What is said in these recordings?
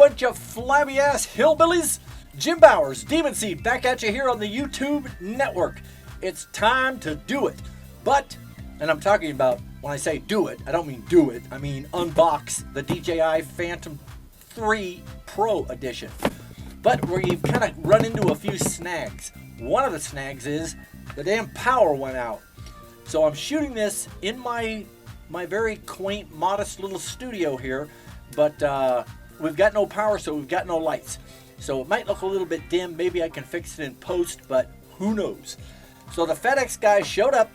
bunch of flabby-ass hillbillies? Jim Bowers, Demunseed, back at you here on the YouTube network. It's time to do it. But, and I'm talking about, when I say do it, I don't mean do it. I mean unbox the DJI Phantom 3 Pro Edition. But we've kind of run into a few snags. One of the snags is the damn power went out. So I'm shooting this in my very quaint, modest little studio here, but we've got no power, so we've got no lights. So it might look a little bit dim. Maybe I can fix it in post, but who knows? So the FedEx guy showed up,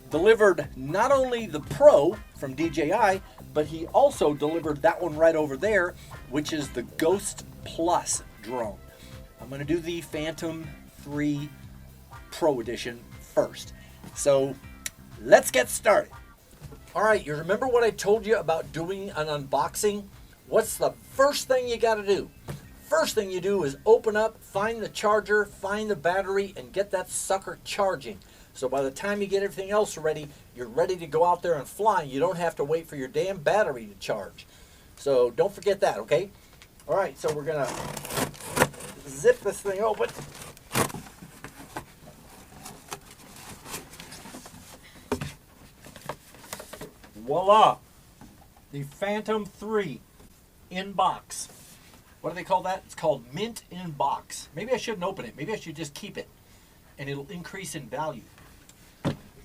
delivered not only the Pro from DJI, but he also delivered that one right over there, which is the Ghost Plus drone. I'm going to do the Phantom 3 Pro Edition first. So let's get started. All right, you remember what I told you about doing an unboxing? What's the first thing you got to do? First thing you do is open up, find the charger, find the battery, and get that sucker charging. So by the time you get everything else ready, you're ready to go out there and fly. You don't have to wait for your damn battery to charge. So don't forget that, okay? All right, so we're going to zip this thing open. Voila! The Phantom 3 in box. What do they call that? It's called mint in box. Maybe I shouldn't open it. Maybe I should just keep it, and it'll increase in value.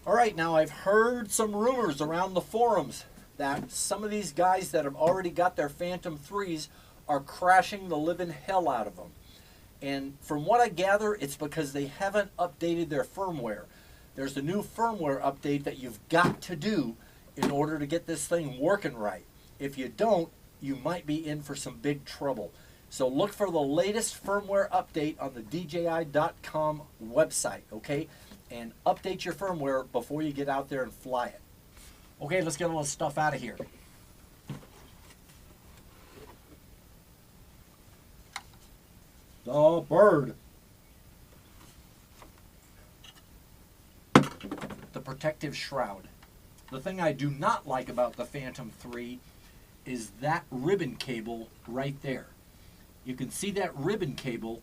All right, now I've heard some rumors around the forums that some of these guys that have already got their Phantom 3s are crashing the living hell out of them. And from what I gather, it's because they haven't updated their firmware. There's a new firmware update that you've got to do in order to get this thing working right. If you don't, you might be in for some big trouble. So look for the latest firmware update on the DJI.com website, okay? And update your firmware before you get out there and fly it. Okay, let's get all this stuff out of here. The bird. The protective shroud. The thing I do not like about the Phantom 3 is that ribbon cable right there. You can see that ribbon cable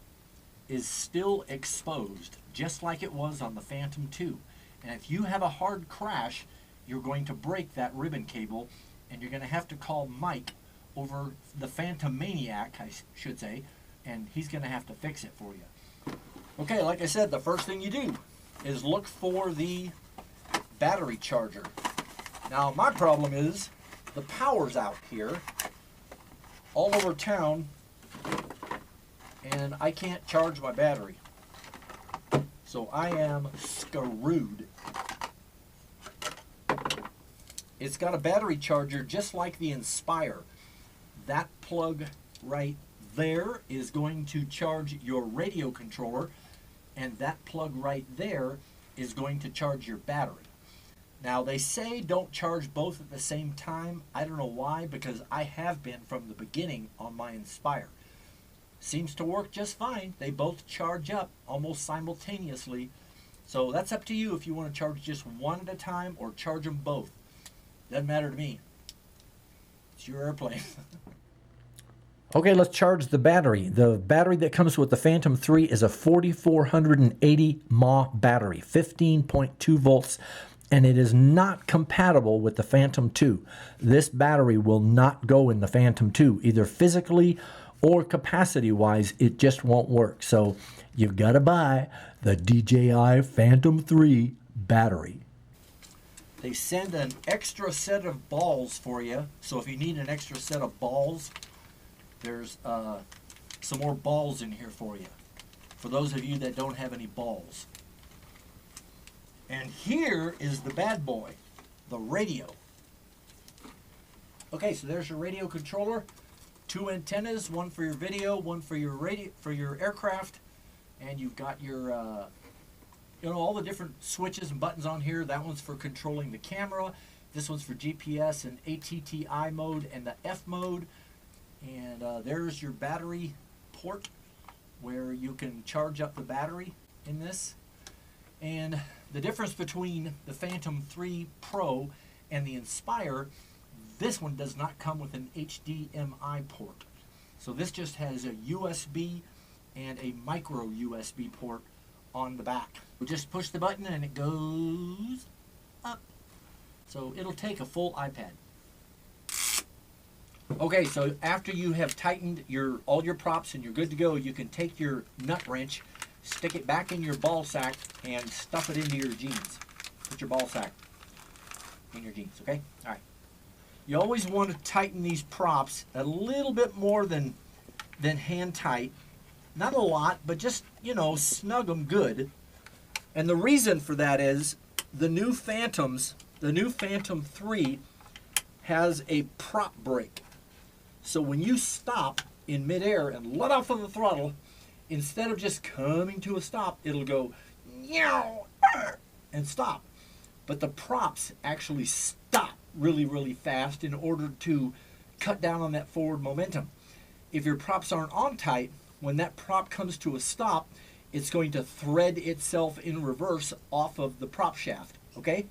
is still exposed, just like it was on the Phantom 2. And if you have a hard crash, you're going to break that ribbon cable, and you're going to have to call Mike over the Phantomaniac, I should say, and he's going to have to fix it for you. Okay, like I said, the first thing you do is look for the battery charger. Now, my problem is the power's out here all over town, and I can't charge my battery. So I am screwed. It's got a battery charger just like the Inspire. That plug right there is going to charge your radio controller, and that plug right there is going to charge your battery. Now, they say don't charge both at the same time. I don't know why, because I have been from the beginning on my Inspire. Seems to work just fine. They both charge up almost simultaneously. So that's up to you if you want to charge just one at a time or charge them both. Doesn't matter to me. It's your airplane. Okay, let's charge the battery. The battery that comes with the Phantom 3 is a 4480 mAh battery, 15.2 volts. And it is not compatible with the Phantom 2. This battery will not go in the Phantom 2, either physically or capacity-wise. It just won't work. So you've got to buy the DJI Phantom 3 battery. They send an extra set of balls for you. So if you need an extra set of balls, there's some more balls in here for you, for those of you that don't have any balls. And here is the bad boy, the radio. Okay, so there's your radio controller. 2 antennas, one for your video, one for your radio, for your aircraft, and you've got your, all the different switches and buttons on here. That one's for controlling the camera. This one's for GPS and ATTI mode and the F mode. And there's your battery port where you can charge up the battery in this. And the difference between the Phantom 3 Pro and the Inspire, this one does not come with an HDMI port. So this just has a USB and a micro USB port on the back. We just push the button and it goes up. So it'll take a full iPad. Okay, so after you have tightened all your props and you're good to go, you can take your nut wrench, stick it back in your ball sack, and stuff it into your jeans. Put your ball sack in your jeans, okay? All right. You always want to tighten these props a little bit more than hand tight. Not a lot, but just, you know, snug them good. And the reason for that is the new Phantoms, the new Phantom 3 has a prop brake. So when you stop in midair and let off of the throttle, instead of just coming to a stop, it'll go and stop. But the props actually stop really, really fast in order to cut down on that forward momentum. If your props aren't on tight, when that prop comes to a stop, it's going to thread itself in reverse off of the prop shaft, okay?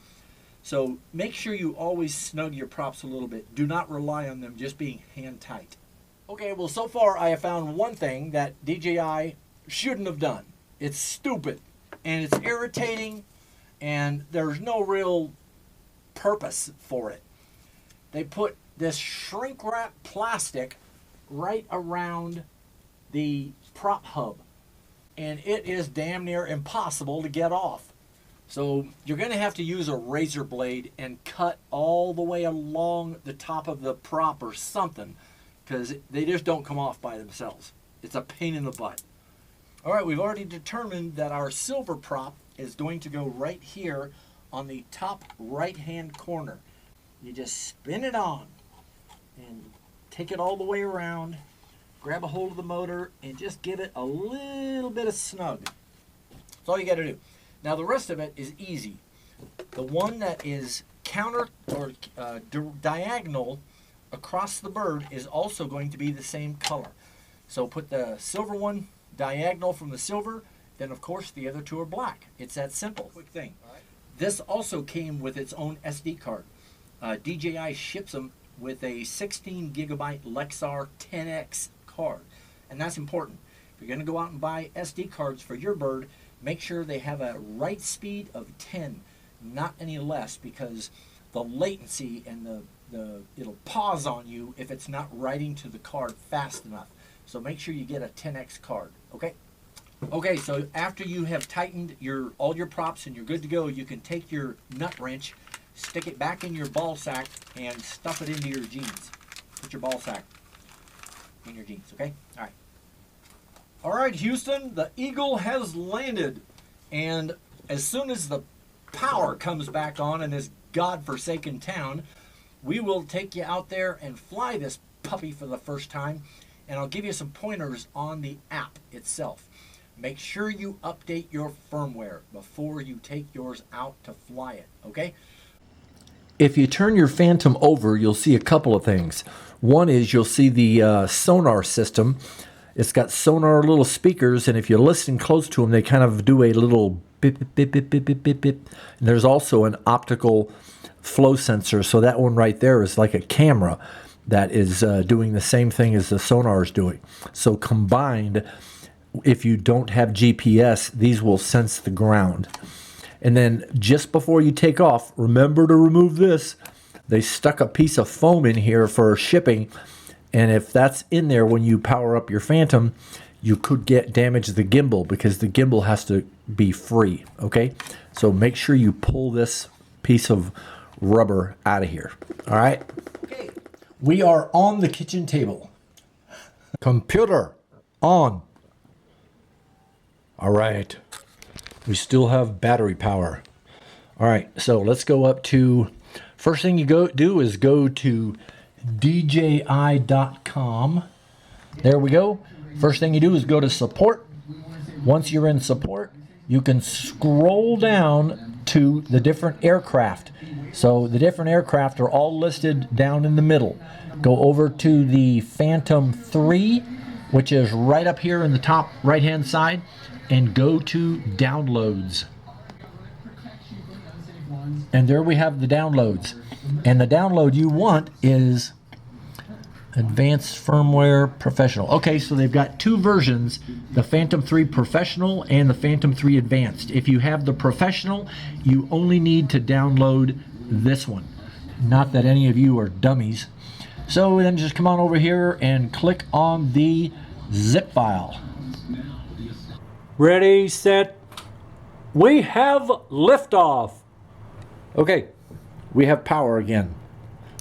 So make sure you always snug your props a little bit. Do not rely on them just being hand tight. Okay, well, so far I have found one thing that DJI shouldn't have done. It's stupid and it's irritating and there's no real purpose for it. They put this shrink wrap plastic right around the prop hub and it is damn near impossible to get off. So you're going to have to use a razor blade and cut all the way along the top of the prop or something, because they just don't come off by themselves. It's a pain in the butt. All right, we've already determined that our silver prop is going to go right here on the top right-hand corner. You just spin it on and take it all the way around, grab a hold of the motor, and just give it a little bit of snug. That's all you got to do. Now the rest of it is easy. The one that is counter or diagonal across the bird is also going to be the same color. So put the silver one diagonal from the silver, then of course the other two are black. It's that simple. Quick thing. This also came with its own SD card. DJI ships them with a 16 gigabyte Lexar 10X card. And that's important. If you're going to go out and buy SD cards for your bird, make sure they have a write speed of 10, not any less, because the latency and it'll pause on you if it's not writing to the card fast enough. So make sure you get a 10X card, okay? Okay, so after you have tightened all your props and you're good to go, you can take your nut wrench, stick it back in your ball sack, and stuff it into your jeans. Put your ball sack in your jeans, okay? All right. All right, Houston, the Eagle has landed. And as soon as the power comes back on in this godforsaken town, we will take you out there and fly this puppy for the first time. And I'll give you some pointers on the app itself. Make sure you update your firmware before you take yours out to fly it, okay? If you turn your Phantom over, you'll see a couple of things. One is you'll see the sonar system. It's got sonar little speakers, and if you listen close to them, they kind of do a little bip, bip, bip, bip, bip, bip, bip. And there's also an optical flow sensor, so that one right there is like a camera that is doing the same thing as the sonar is doing. So combined, if you don't have GPS, these will sense the ground. And then just before you take off, remember to remove this. They stuck a piece of foam in here for shipping. And if that's in there when you power up your Phantom, you could damage the gimbal, because the gimbal has to be free, okay? So make sure you pull this piece of rubber out of here, all right? Okay, we are on the kitchen table. Computer on. All right, we still have battery power. All right, so let's go up to, first thing you do is go to DJI.com. There we go. First thing you do is go to support. Once you're in support, you can scroll down to the different aircraft. So the different aircraft are all listed down in the middle. Go over to the Phantom 3, which is right up here in the top right hand side, and go to downloads. And there we have the downloads. And the download you want is Advanced Firmware Professional. Okay, so they've got two versions, the Phantom 3 Professional and the Phantom 3 Advanced. If you have the Professional, you only need to download this one. Not that any of you are dummies. So then just come on over here and click on the zip file. Ready, set, we have liftoff. Okay, we have power again.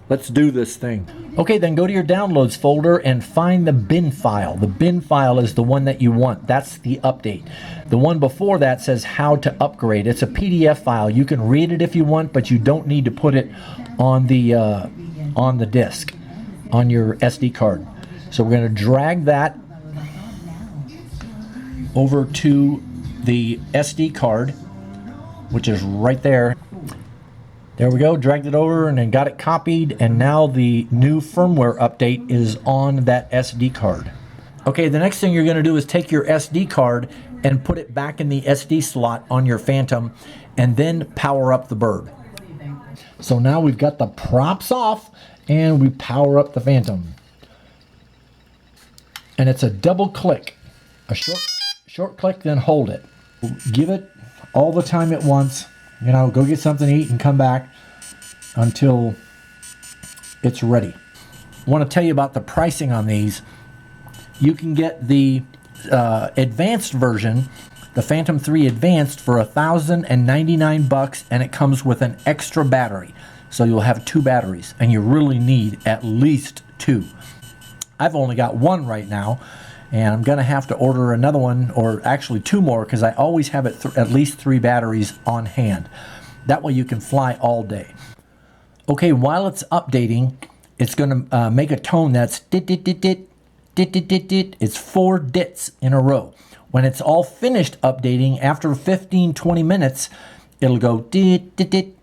Let's do this thing. Okay, then go to your downloads folder and find the bin file. The bin file is the one that you want. That's the update. The one before that says how to upgrade. It's a PDF file. You can read it if you want, but you don't need to put it on the disk, on your SD card. So we're going to drag that over to the SD card, which is right there. There we go, dragged it over and then got it copied, and now the new firmware update is on that SD card. Okay, the next thing you're going to do is take your SD card and put it back in the SD slot on your Phantom, and then power up the bird. So now we've got the props off and we power up the Phantom. And it's a double click, a short click, then hold it. Give it all the time at once. You know, go get something to eat and come back until it's ready. I want to tell you about the pricing on these. You can get the advanced version, the Phantom 3 Advanced, for $1,099, and it comes with an extra battery. So you'll have 2 batteries, and you really need at least 2. I've only got 1 right now, and I'm going to have to order another one, or actually 2 more, because I always have at least 3 batteries on hand. That way you can fly all day. Okay, while it's updating, it's going to make a tone that's dit-dit-dit-dit, dit-dit-dit-dit. It's 4 dits in a row. When it's all finished updating, after 15-20 minutes, it'll go dit-dit-dit,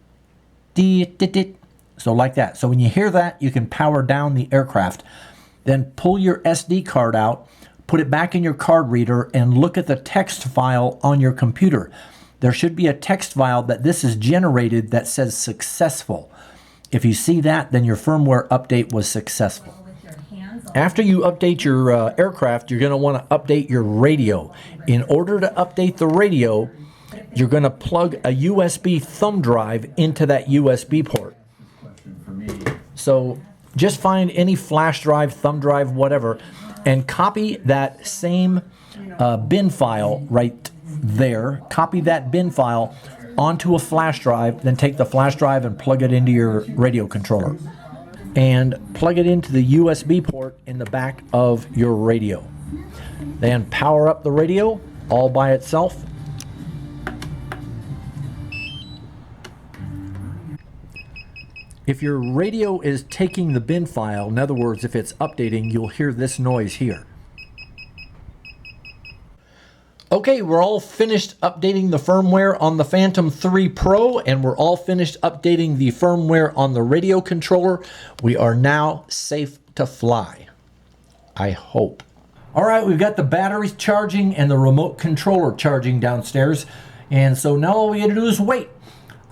dit-dit-dit. So like that. So when you hear that, you can power down the aircraft. Then pull your SD card out, put it back in your card reader, and look at the text file on your computer. There should be a text file that this is generated that says successful. If you see that, then your firmware update was successful. After you update your aircraft, you're going to want to update your radio. In order to update the radio, you're going to plug a USB thumb drive into that USB port. So just find any flash drive, thumb drive, whatever, and copy that same bin file right there. Copy that bin file onto a flash drive, then take the flash drive and plug it into your radio controller. And plug it into the USB port in the back of your radio. Then power up the radio all by itself. If your radio is taking the bin file, in other words, if it's updating, you'll hear this noise here. Okay, we're all finished updating the firmware on the Phantom 3 Pro, and we're all finished updating the firmware on the radio controller. We are now safe to fly. I hope. All right, we've got the batteries charging and the remote controller charging downstairs. And so now all we got to do is wait.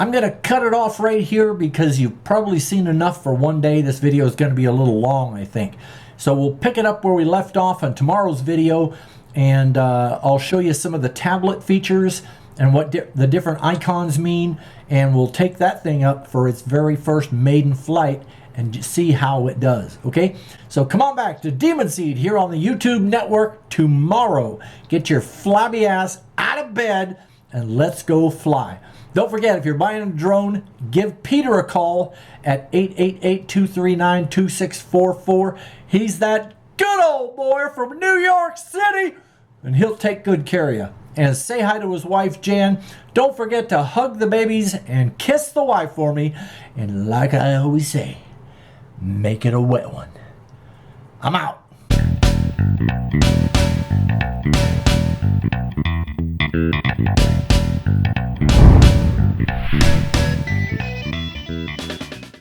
I'm going to cut it off right here because you've probably seen enough for one day. This video is going to be a little long, I think. So we'll pick it up where we left off on tomorrow's video, and I'll show you some of the tablet features and what the different icons mean, and we'll take that thing up for its very first maiden flight and see how it does, okay? So come on back to Demunseed here on the YouTube network tomorrow. Get your flabby ass out of bed and let's go fly. Don't forget, if you're buying a drone, give Peter a call at 888-239-2644. He's that good old boy from New York City, and he'll take good care of you. And say hi to his wife, Jan. Don't forget to hug the babies and kiss the wife for me. And like I always say, make it a wet one. I'm out.